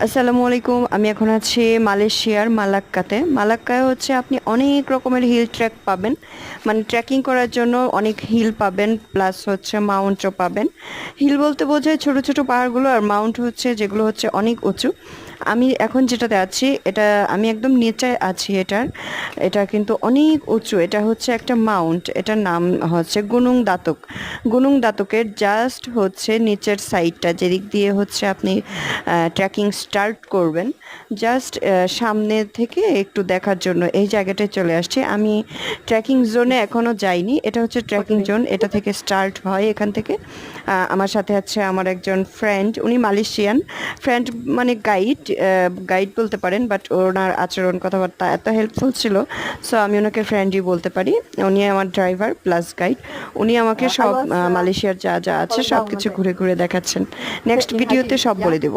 আসসালামু আলাইকুম। আমি এখন আছি মালয়েশিয়ার মালাক্কাতে। মালাক্কায় হচ্ছে আপনি অনেক রকমের হিল ট্র্যাক পাবেন, মানে ট্রেকিং করার জন্য অনেক হিল পাবেন, প্লাস হচ্ছে মাউন্টও পাবেন। হিল বলতে বোঝায় ছোট ছোট পাহাড়গুলো, আর মাউন্ট হচ্ছে যেগুলো হচ্ছে অনেক উঁচু। আমি এখন যেটাতে আছি, এটা আমি একদম নিচে আছি। এটা কিন্তু অনেক উঁচু। এটা হচ্ছে একটা মাউন্ট, এটার নাম হচ্ছে গুনুং দাতক। গুনুং দাতকের জাস্ট হচ্ছে নিচের সাইডটা, যেদিক দিয়ে হচ্ছে আপনি ট্রেকিং স্টার্ট করবেন, জাস্ট সামনে থেকে একটু দেখার জন্য এই জায়গাটায় চলে আসছি আমি। ট্রেকিং জোনে এখনো যাইনি। এটা হচ্ছে ট্রেকিং জোন, এটা থেকে স্টার্ট হয় এখান থেকে। আমার সাথে আছে আমার একজন ফ্রেন্ড, উনি মালয়েশিয়ান। ফ্রেন্ড মানে গাইড, গাইড বলতে পারেন, বাট ওনার আচরণ কথাবার্তা এত হেল্পফুল ছিল, সো আমি ওনাকে ফ্রেন্ডই বলতে পারি। উনি আমার ড্রাইভার প্লাস গাইড। উনি আমাকে I সব was মালয়েশিয়ার যা যা আছে falling সব down কিছু one day ঘুরে ঘুরে দেখাচ্ছেন। নেক্সট in ভিডিওতে hiking. সব Yeah. বলে দেব।